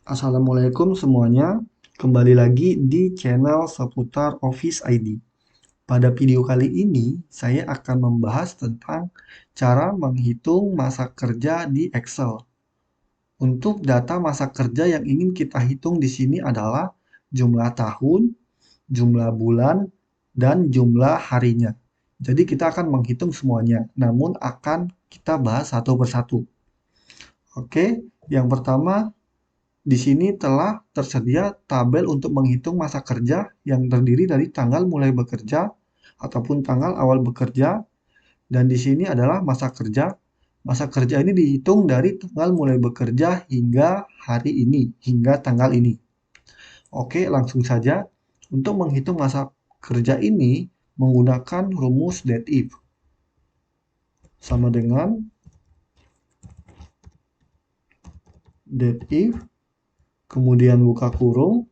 Assalamualaikum semuanya, kembali lagi di channel seputar Office ID. Pada video kali ini, saya akan membahas tentang cara menghitung masa kerja di Excel. Untuk data masa kerja yang ingin kita hitung di sini adalah jumlah tahun, jumlah bulan, dan jumlah harinya. Jadi kita akan menghitung semuanya, namun akan kita bahas satu persatu. Oke, yang pertama di sini telah tersedia tabel untuk menghitung masa kerja yang terdiri dari tanggal mulai bekerja ataupun tanggal awal bekerja, dan di sini adalah masa kerja. Masa kerja ini dihitung dari tanggal mulai bekerja hingga hari ini, hingga tanggal ini. Oke, langsung saja. Untuk menghitung masa kerja ini menggunakan rumus DATEIF. Sama dengan DATEIF, kemudian buka kurung,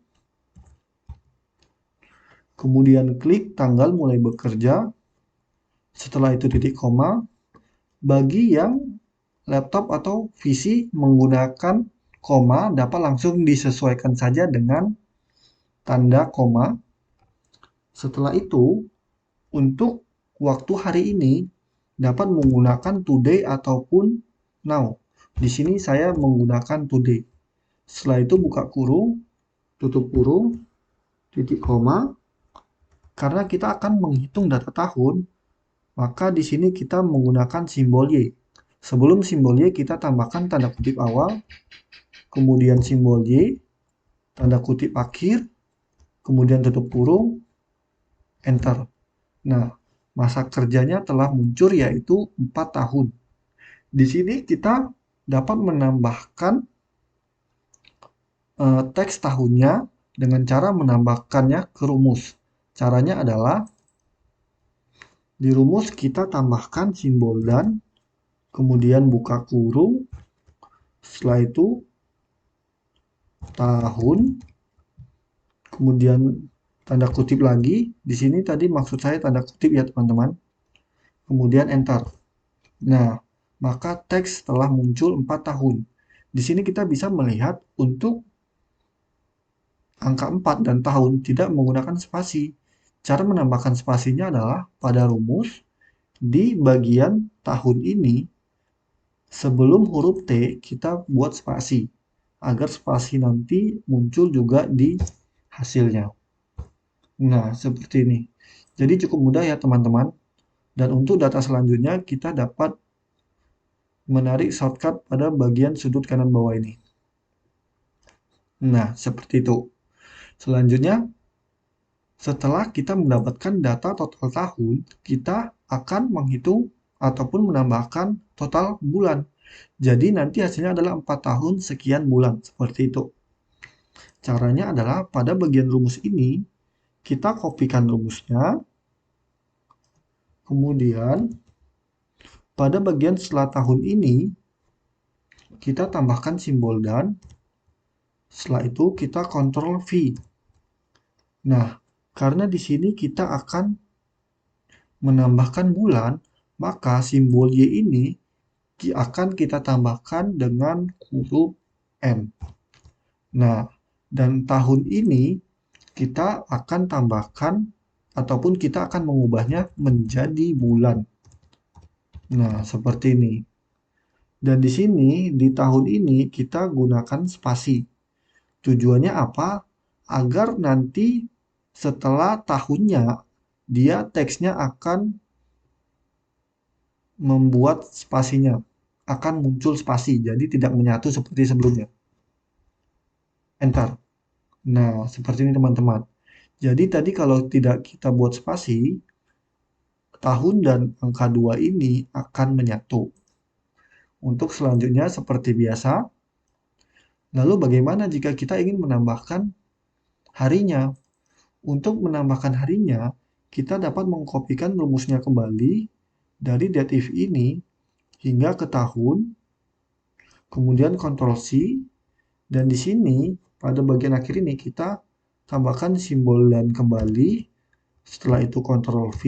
kemudian klik tanggal mulai bekerja, setelah itu titik koma. Bagi yang laptop atau PC menggunakan koma, dapat langsung disesuaikan saja dengan tanda koma. Setelah itu, untuk waktu hari ini dapat menggunakan today ataupun now. Di sini saya menggunakan today. Setelah itu buka kurung, tutup kurung, titik koma. Karena kita akan menghitung data tahun, maka di sini kita menggunakan simbol Y. Sebelum simbol Y kita tambahkan tanda kutip awal, kemudian simbol Y, tanda kutip akhir, kemudian tutup kurung, enter. Nah, masa kerjanya telah muncul yaitu 4 tahun. Di sini kita dapat menambahkan teks tahunnya dengan cara menambahkannya ke rumus. Caranya adalah di rumus kita tambahkan simbol dan, kemudian buka kurung, setelah itu tahun, kemudian tanda kutip lagi. Di sini tadi maksud saya tanda kutip ya teman-teman. Kemudian enter. Nah, maka teks telah muncul 4 tahun. Di sini kita bisa melihat untuk angka 4 dan tahun tidak menggunakan spasi. Cara menambahkan spasinya adalah pada rumus di bagian tahun ini sebelum huruf T kita buat spasi agar spasi nanti muncul juga di hasilnya. Nah, seperti ini. Jadi cukup mudah ya teman-teman. Dan untuk data selanjutnya kita dapat menarik shortcut pada bagian sudut kanan bawah ini. Nah, seperti itu. Selanjutnya, setelah kita mendapatkan data total tahun, kita akan menghitung ataupun menambahkan total bulan. Jadi nanti hasilnya adalah 4 tahun sekian bulan, seperti itu. Caranya adalah pada bagian rumus ini, kita kopikan rumusnya, kemudian pada bagian setelah tahun ini, kita tambahkan simbol dan, setelah itu kita Ctrl V. Nah, karena di sini kita akan menambahkan bulan, maka simbol Y ini akan kita tambahkan dengan huruf M. Nah, dan tahun ini kita akan tambahkan ataupun kita akan mengubahnya menjadi bulan. Nah, seperti ini. Dan di sini di tahun ini kita gunakan spasi. Tujuannya apa? Agar nanti setelah tahunnya dia teksnya akan membuat spasinya, akan muncul spasi, jadi tidak menyatu seperti sebelumnya. Enter. Nah, seperti ini teman-teman. Jadi tadi kalau tidak kita buat spasi, tahun dan angka 2 ini akan menyatu. Untuk selanjutnya seperti biasa, lalu bagaimana jika kita ingin menambahkan harinya? Untuk menambahkan harinya, kita dapat mengkopikan rumusnya kembali dari datif ini hingga ke tahun, kemudian Ctrl C, dan di sini pada bagian akhir ini kita tambahkan simbol dan kembali, setelah itu Ctrl V,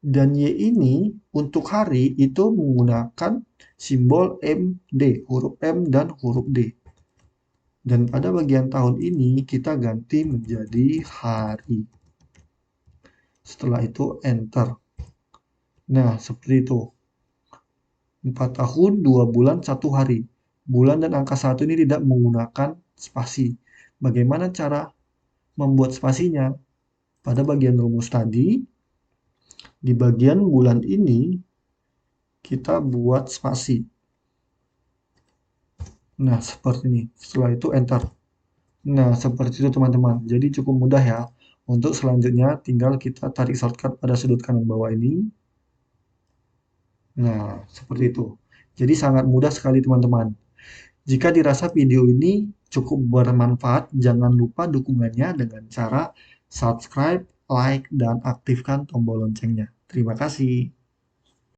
Dan Y ini untuk hari itu menggunakan simbol MD, huruf M dan huruf D. Dan pada bagian tahun ini kita ganti menjadi hari. Setelah itu enter. Nah, seperti itu. 4 tahun, 2 bulan, 1 hari. Bulan dan angka 1 ini tidak menggunakan spasi. Bagaimana cara membuat spasinya? Pada bagian rumus tadi, di bagian bulan ini, kita buat spasi. Nah, seperti ini. Setelah itu enter. Nah, seperti itu teman-teman. Jadi cukup mudah ya. Untuk selanjutnya tinggal kita tarik shortcut pada sudut kanan bawah ini. Nah, seperti itu. Jadi sangat mudah sekali teman-teman. Jika dirasa video ini cukup bermanfaat, jangan lupa dukungannya dengan cara subscribe, like, dan aktifkan tombol loncengnya. Terima kasih.